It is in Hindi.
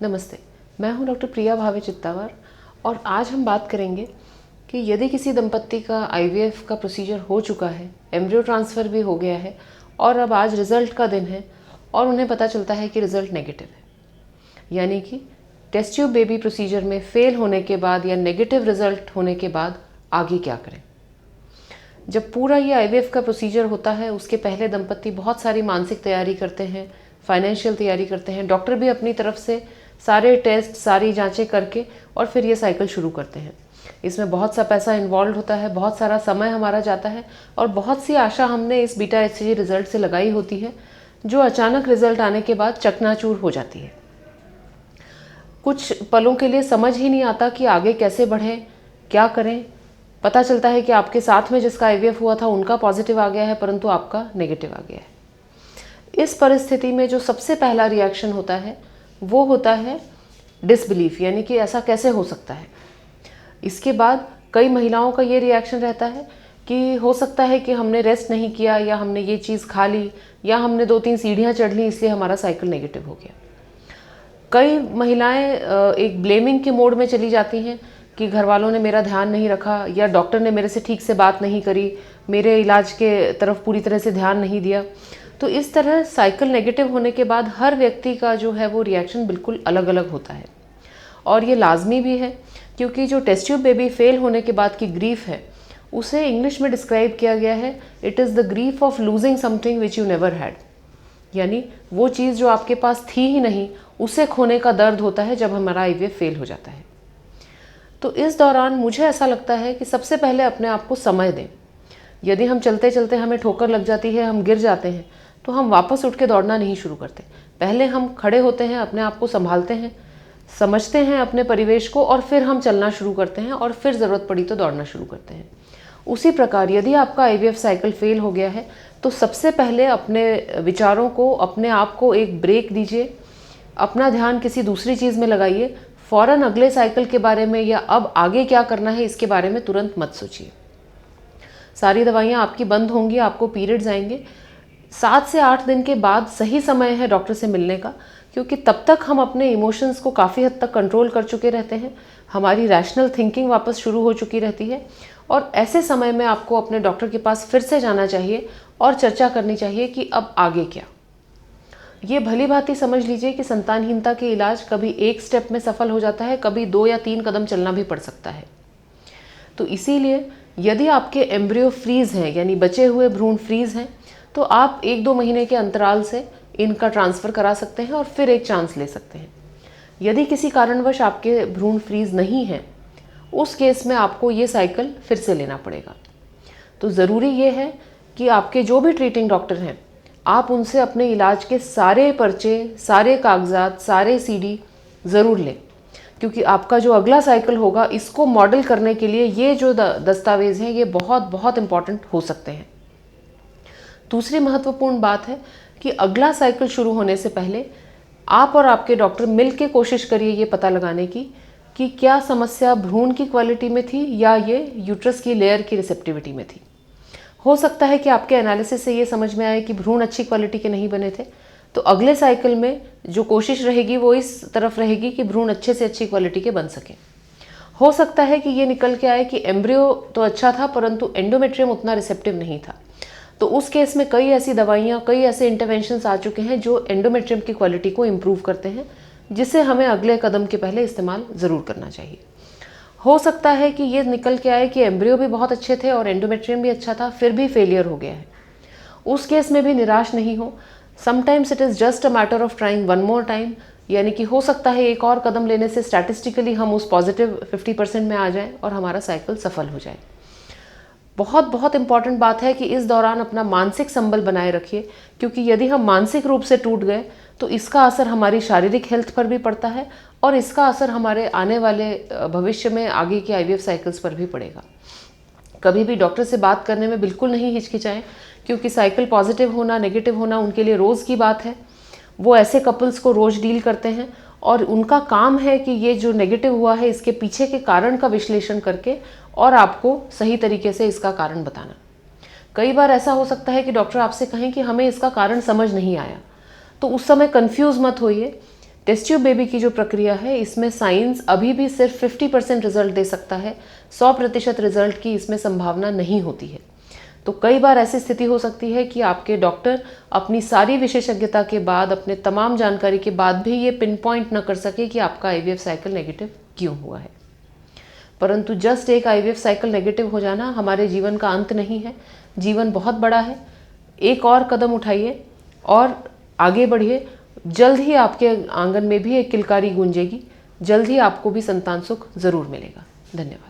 नमस्ते, मैं हूं डॉक्टर प्रिया भावे चित्तावर और आज हम बात करेंगे कि यदि किसी दंपत्ति का आईवीएफ का प्रोसीजर हो चुका है, एम्ब्रियो ट्रांसफ़र भी हो गया है और अब आज रिज़ल्ट का दिन है और उन्हें पता चलता है कि रिज़ल्ट नेगेटिव है, यानी कि टेस्ट ट्यूब बेबी प्रोसीजर में फ़ेल होने के बाद या नेगेटिव रिज़ल्ट होने के बाद आगे क्या करें। जब पूरा ये आईवीएफ का प्रोसीजर होता है उसके पहले दंपत्ति बहुत सारी मानसिक तैयारी करते हैं, फाइनेंशियल तैयारी करते हैं, डॉक्टर भी अपनी तरफ से सारे टेस्ट सारी जांचें करके और फिर ये साइकिल शुरू करते हैं। इसमें बहुत सा पैसा इन्वॉल्व होता है, बहुत सारा समय हमारा जाता है और बहुत सी आशा हमने इस बीटा एचसीजी रिज़ल्ट से लगाई होती है जो अचानक रिज़ल्ट आने के बाद चकनाचूर हो जाती है। कुछ पलों के लिए समझ ही नहीं आता कि आगे कैसे बढ़ें, क्या करें। पता चलता है कि आपके साथ में जिसका आईवीएफ हुआ था उनका पॉजिटिव आ गया है परंतु आपका नेगेटिव आ गया है। इस परिस्थिति में जो सबसे पहला रिएक्शन होता है वो होता है डिसबिलीफ, यानी कि ऐसा कैसे हो सकता है। इसके बाद कई महिलाओं का ये रिएक्शन रहता है कि हो सकता है कि हमने रेस्ट नहीं किया या हमने ये चीज़ खा ली या हमने 2-3 सीढ़ियाँ चढ़ ली इसलिए हमारा साइकिल नेगेटिव हो गया। कई महिलाएं एक ब्लेमिंग के मोड में चली जाती हैं कि घर वालों ने मेरा ध्यान नहीं रखा या डॉक्टर ने मेरे से ठीक से बात नहीं करी, मेरे इलाज के तरफ पूरी तरह से ध्यान नहीं दिया। तो इस तरह साइकिल नेगेटिव होने के बाद हर व्यक्ति का जो है वो रिएक्शन बिल्कुल अलग अलग होता है और ये लाजमी भी है क्योंकि जो टेस्ट ट्यूब बेबी फेल होने के बाद की ग्रीफ है उसे इंग्लिश में डिस्क्राइब किया गया है, it is the grief of losing something which you never had, यानी वो चीज़ जो आपके पास थी ही नहीं उसे खोने का दर्द होता है जब हमारा आईवीएफ फेल हो जाता है। तो इस दौरान मुझे ऐसा लगता है कि सबसे पहले अपने आप को समय दें। यदि हम चलते चलते हमें ठोकर लग जाती है, हम गिर जाते हैं, तो हम वापस उठ के दौड़ना नहीं शुरू करते। पहले हम खड़े होते हैं, अपने आप को संभालते हैं, समझते हैं अपने परिवेश को और फिर हम चलना शुरू करते हैं और फिर ज़रूरत पड़ी तो दौड़ना शुरू करते हैं। उसी प्रकार यदि आपका आईवीएफ साइकिल फेल हो गया है तो सबसे पहले अपने विचारों को, अपने आप को एक ब्रेक दीजिए, अपना ध्यान किसी दूसरी चीज़ में लगाइए। फ़ौरन अगले साइकिल के बारे में या अब आगे क्या करना है इसके बारे में तुरंत मत सोचिए। सारी दवाइयाँ आपकी बंद होंगी, आपको पीरियड्स आएंगे। 7 से 8 दिन के बाद सही समय है डॉक्टर से मिलने का, क्योंकि तब तक हम अपने इमोशंस को काफ़ी हद तक कंट्रोल कर चुके रहते हैं, हमारी रैशनल थिंकिंग वापस शुरू हो चुकी रहती है और ऐसे समय में आपको अपने डॉक्टर के पास फिर से जाना चाहिए और चर्चा करनी चाहिए कि अब आगे क्या। ये भली भांति समझ लीजिए कि संतानहीनता के इलाज कभी एक स्टेप में सफल हो जाता है, कभी 2 या 3 कदम चलना भी पड़ सकता है। तो इसीलिए यदि आपके एम्ब्रियो फ्रीज हैं, यानी बचे हुए भ्रूण फ्रीज हैं, तो आप 1-2 महीने के अंतराल से इनका ट्रांसफ़र करा सकते हैं और फिर एक चांस ले सकते हैं। यदि किसी कारणवश आपके भ्रूण फ्रीज नहीं हैं, उस केस में आपको ये साइकिल फिर से लेना पड़ेगा। तो ज़रूरी ये है कि आपके जो भी ट्रीटिंग डॉक्टर हैं, आप उनसे अपने इलाज के सारे पर्चे, सारे कागजात, सारे सीडी ज़रूर लें, क्योंकि आपका जो अगला साइकिल होगा इसको मॉडल करने के लिए ये जो दस्तावेज़ हैं ये बहुत बहुत इम्पॉर्टेंट हो सकते हैं। दूसरी महत्वपूर्ण बात है कि अगला साइकिल शुरू होने से पहले आप और आपके डॉक्टर मिल के कोशिश करिए ये पता लगाने की कि क्या समस्या भ्रूण की क्वालिटी में थी या ये यूट्रस की लेयर की रिसेप्टिविटी में थी। हो सकता है कि आपके एनालिसिस से ये समझ में आए कि भ्रूण अच्छी क्वालिटी के नहीं बने थे, तो अगले साइकिल में जो कोशिश रहेगी वो इस तरफ रहेगी कि भ्रूण अच्छे से अच्छी क्वालिटी के बन सकें। हो सकता है कि ये निकल के आए कि एम्ब्रियो तो अच्छा था परंतु एंडोमेट्रियम उतना रिसेप्टिव नहीं था, तो उस केस में कई ऐसी दवाइयाँ, कई ऐसे इंटरवेंशंस आ चुके हैं जो एंडोमेट्रियम की क्वालिटी को इम्प्रूव करते हैं, जिसे हमें अगले कदम के पहले इस्तेमाल ज़रूर करना चाहिए। हो सकता है कि ये निकल के आए कि एम्ब्रियो भी बहुत अच्छे थे और एंडोमेट्रियम भी अच्छा था, फिर भी फेलियर हो गया है। उस केस में भी निराश नहीं हो। Sometimes it is just a matter of trying one more time, यानी कि हो सकता है एक और कदम लेने से स्टैटिस्टिकली हम उस पॉजिटिव 50% में आ जाएं और हमारा साइकिल सफल हो जाए। बहुत बहुत इंपॉर्टेंट बात है कि इस दौरान अपना मानसिक संबल बनाए रखिए, क्योंकि यदि हम मानसिक रूप से टूट गए तो इसका असर हमारी शारीरिक हेल्थ पर भी पड़ता है और इसका असर हमारे आने वाले भविष्य में आगे के आईवीएफ साइकिल्स पर भी पड़ेगा। कभी भी डॉक्टर से बात करने में बिल्कुल नहीं हिचकिचाएं, क्योंकि साइकिल पॉजिटिव होना, नेगेटिव होना उनके लिए रोज़ की बात है। वो ऐसे कपल्स को रोज़ डील करते हैं और उनका काम है कि ये जो नेगेटिव हुआ है इसके पीछे के कारण का विश्लेषण करके और आपको सही तरीके से इसका कारण बताना। कई बार ऐसा हो सकता है कि डॉक्टर आपसे कहें कि हमें इसका कारण समझ नहीं आया, तो उस समय कंफ्यूज मत होइए। टेस्ट ट्यूब बेबी की जो प्रक्रिया है इसमें साइंस अभी भी सिर्फ 50% रिजल्ट दे सकता है, 100% रिजल्ट की इसमें संभावना नहीं होती है। तो कई बार ऐसी स्थिति हो सकती है कि आपके डॉक्टर अपनी सारी विशेषज्ञता के बाद, अपने तमाम जानकारी के बाद भी ये पिन पॉइंट न कर सके कि आपका आईवीएफ साइकिल नेगेटिव क्यों हुआ है। परंतु जस्ट एक आईवीएफ साइकिल नेगेटिव हो जाना हमारे जीवन का अंत नहीं है। जीवन बहुत बड़ा है, एक और कदम उठाइए और आगे बढ़िए। जल्द ही आपके आंगन में भी एक किलकारी गूंजेगी, जल्द ही आपको भी संतान सुख जरूर मिलेगा। धन्यवाद।